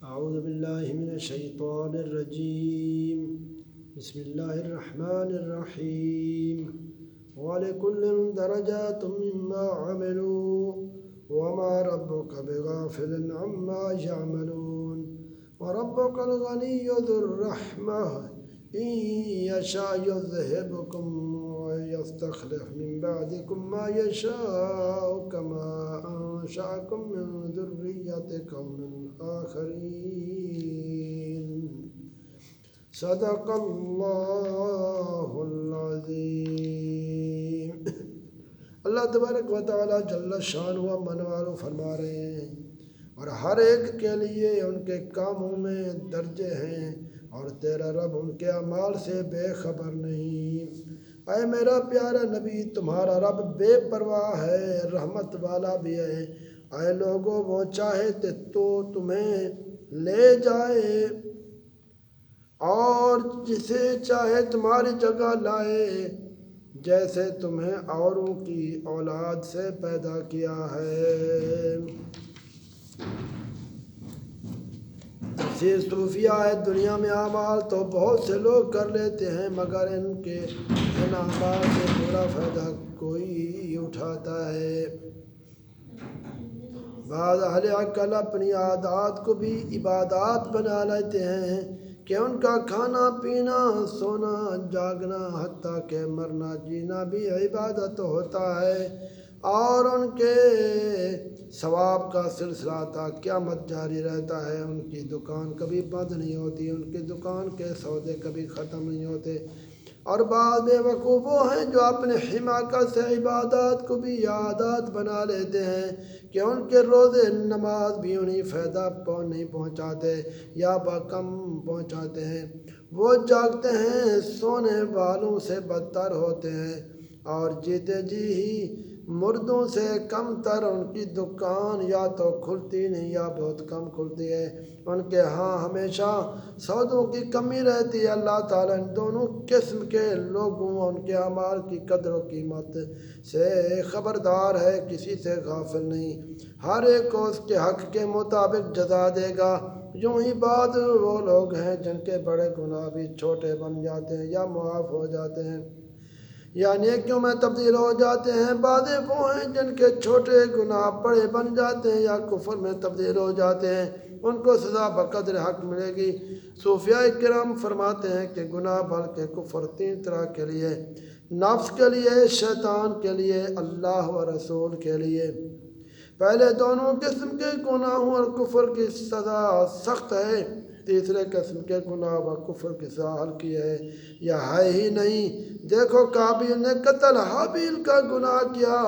أعوذ بالله من الشيطان الرجيم. بسم الله الرحمن الرحيم. ولكل درجات مما عملوا وما ربك بغافل عما يعملون. وربك الغني ذو الرحمة إن يشاء يذهبكم ويستخلف من بعدكم ما يشاء كما أنشأكم من ذرية قوم آخرين. صدق اللہ العظیم. اللہ تبارک و تعالی جل شان و منوالو فرما رہے ہیں اور ہر ایک کے لیے ان کے کاموں میں درجے ہیں اور تیرا رب ان کے اعمال سے بے خبر نہیں. اے میرا پیارا نبی، تمہارا رب بے پرواہ ہے، رحمت والا بھی ہے. اے لوگوں، وہ چاہے تو تمہیں لے جائے اور جسے چاہے تمہاری جگہ لائے، جیسے تمہیں اوروں کی اولاد سے پیدا کیا ہے. تفسیر صوفیہ ہے. دنیا میں اعمال تو بہت سے لوگ کر لیتے ہیں مگر ان اعمال سے پورا فائدہ کوئی اٹھاتا ہے. بعض اہل عقل اپنی عادات کو بھی عبادات بنا لیتے ہیں کہ ان کا کھانا پینا، سونا، جاگنا، حتیٰ کہ مرنا جینا بھی عبادت ہوتا ہے اور ان کے ثواب کا سلسلہ تا قیامت جاری رہتا ہے. ان کی دکان کبھی بند نہیں ہوتی، ان کی دکان کے سودے کبھی ختم نہیں ہوتے. اور بعض بے وقوف وہ ہیں جو اپنے حماقت سے عبادات کو بھی عادات بنا لیتے ہیں کہ ان کے روزے نماز بھی انہیں فائدہ نہیں پہنچاتے یا کم پہنچاتے ہیں. وہ جاگتے ہیں سونے والوں سے بدتر ہوتے ہیں اور جیتے جی ہی مردوں سے کم تر. ان کی دکان یا تو کھلتی نہیں یا بہت کم کھلتی ہے. ان کے ہاں ہمیشہ سودوں کی کمی رہتی ہے. اللہ تعالیٰ ان دونوں قسم کے لوگوں ان کے اعمال کی قدر و قیمت سے خبردار ہے، کسی سے غافل نہیں. ہر ایک کو اس کے حق کے مطابق جزا دے گا. یوں ہی بعض وہ لوگ ہیں جن کے بڑے گناہ بھی چھوٹے بن جاتے ہیں یا معاف ہو جاتے ہیں یا نیکیوں میں تبدیل ہو جاتے ہیں. بعض وہ ہیں جن کے چھوٹے گناہ بڑے بن جاتے ہیں یا کفر میں تبدیل ہو جاتے ہیں. ان کو سزا بقدر حق ملے گی. صوفیاء کرام فرماتے ہیں کہ گناہ بلکہ کفر تین طرح کے لیے: نفس کے لیے، شیطان کے لیے، اللہ و رسول کے لیے. پہلے دونوں قسم کے گناہوں اور کفر کی سزا سخت ہے. تیسرے قسم کے گناہ و کفر کی سزا ہلکی ہے یا ہے ہی نہیں. دیکھو، قابیل نے قتل حابیل کا گناہ کیا.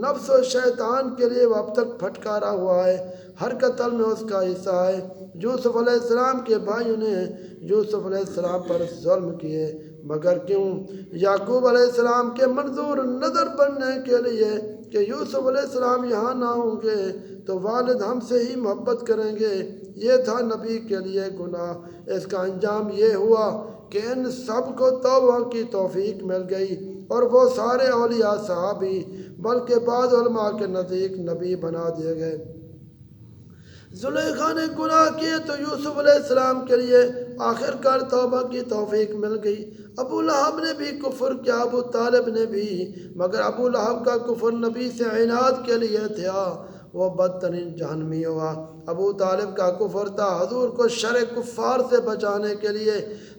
نفس و شیطان کے لیے وہ اب تک پھٹکارا ہوا ہے. ہر قتل میں اس کا حصہ ہے. یوسف علیہ السلام کے بھائیوں نے یوسف علیہ السلام پر ظلم کیے، مگر کیوں؟ یعقوب علیہ السلام کے منظور نظر بننے کے لیے کہ یوسف علیہ السلام یہاں نہ ہوں گے تو والد ہم سے ہی محبت کریں گے. یہ تھا نبی کے لیے گناہ. اس کا انجام یہ ہوا کہ ان سب کو توبہ کی توفیق مل گئی اور وہ سارے اولیاء صحابی بلکہ بعض علماء کے نزدیک نبی بنا دیے گئے. زلیخا نے گناہ کیے تو یوسف علیہ السلام کے لیے آخر کار توبہ کی توفیق مل گئی. ابو لہب نے بھی کفر کیا، ابو طالب نے بھی، مگر ابو لہب کا کفر نبی سے عناد کے لیے تھا، وہ بدترین جہنمی ہوا. ابو طالب کا کفر تھا حضور کو شر کفار سے بچانے کے لیے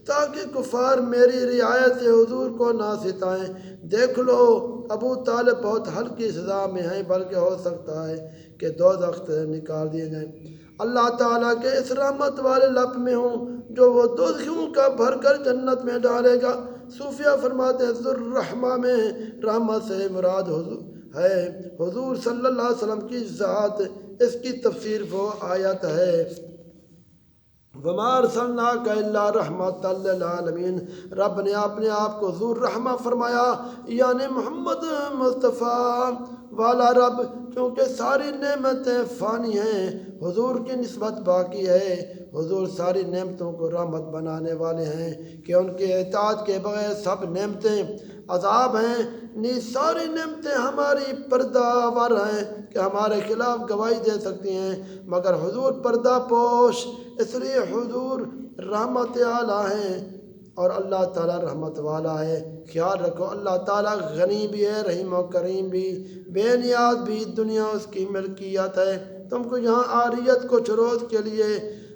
تاکہ کفار میری رعایت سے حضور کو نہ ستائیں. دیکھ لو، ابو طالب بہت ہلکی سزا میں ہیں، بلکہ ہو سکتا ہے کہ دوزخ سے نکال دیے جائیں. اللہ تعالیٰ کے اس رحمت والے لب میں ہوں جو وہ دوزخیوں کا بھر کر جنت میں ڈالے گا. صوفیہ فرماتے ہیں ذو الرحمہ میں رحمت سے مراد حضور صلی اللہ علیہ وسلم کی ذات. اس کی تفسیر وہ آیت ہے وَمَا أَرْسَلْنَاكَ إِلَّا رَحْمَةً لِّلْعَالَمِينَ. رب نے اپنے آپ کو ذو الرحمہ فرمایا، یعنی محمد مصطفیٰ والا رب، کیونکہ ساری نعمتیں فانی ہیں، حضور کی نسبت باقی ہے. حضور ساری نعمتوں کو رحمت بنانے والے ہیں کہ ان کے اطاعت کے بغیر سب نعمتیں عذاب ہیں، نی ساری نعمتیں ہماری پردہ ور ہیں کہ ہمارے خلاف گواہی دے سکتی ہیں، مگر حضور پردہ پوش، اس لیے حضور رحمت اعلیٰ ہیں اور اللہ تعالیٰ رحمت والا ہے۔ خیال رکھو اللہ تعالیٰ غنی بھی ہے، رحیم و کریم بھی، بے نیاز بھی، دنیا اس کی ملکیت ہے۔ تم کو یہاں عاریت کچھ روز کے لیے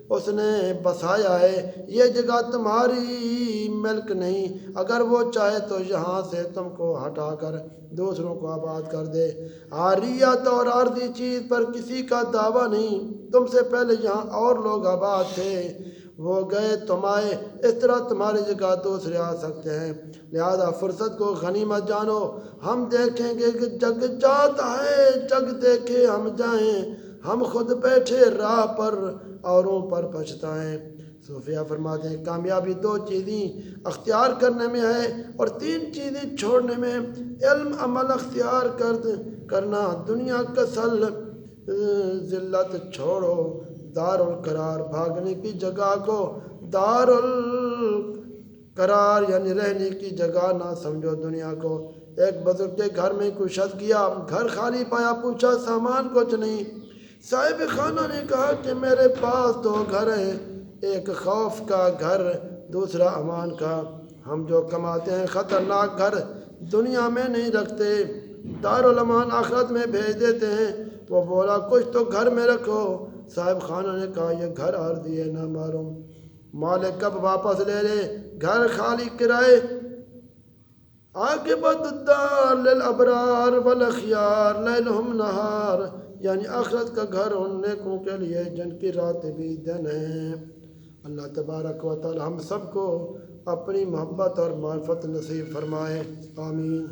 اس نے بسایا ہے، یہ جگہ تمہاری ملک نہیں، اگر وہ چاہے تو یہاں سے تم کو ہٹا کر دوسروں کو آباد کر دے۔ عاریت اور عارضی چیز پر کسی کا دعویٰ نہیں، تم سے پہلے یہاں اور لوگ آباد تھے، وہ گئے تم آئے، اس طرح تمہاری جگہ دوسرے آ سکتے ہیں، لہذا فرصت کو غنیمت جانو۔ ہم دیکھیں گے کہ جگ جاتا ہے، جگ دیکھے ہم جائیں، ہم خود بیٹھے راہ پر اوروں پر پچھتائیں۔ صوفیہ فرماتے ہیں کامیابی 2 چیزیں اختیار کرنے میں ہے اور 3 چیزیں چھوڑنے میں۔ علم، عمل اختیار کرنا، دنیا کسل ذلت چھوڑو، دار القرار بھاگنے کی جگہ کو دار القرار یعنی رہنے کی جگہ نہ سمجھو دنیا کو۔ ایک بزرگ کے گھر میں کوئی شخص گیا، گھر خالی پایا، پوچھا سامان کچھ نہیں۔ صاحب خانہ نے کہا کہ میرے پاس 2 گھر ہیں، ایک خوف کا گھر، دوسرا امان کا۔ ہم جو کماتے ہیں خطرناک گھر دنیا میں نہیں رکھتے، دارالامان آخرت میں بھیج دیتے ہیں۔ وہ بولا کچھ تو گھر میں رکھو۔ صاحب خانہ نے کہا یہ گھر عارضی ہے، نہ معلوم مالک کب واپس لے لے، گھر خالی کرائے۔ عاقبت الدار للابرار والاخیار لیلہم نہار، یعنی آخرت کا گھر ان نیکوں کے لیے جن کی راتیں بھی دن ہیں۔ اللہ تبارک و تعالی ہم سب کو اپنی محبت اور معرفت نصیب فرمائے، آمین۔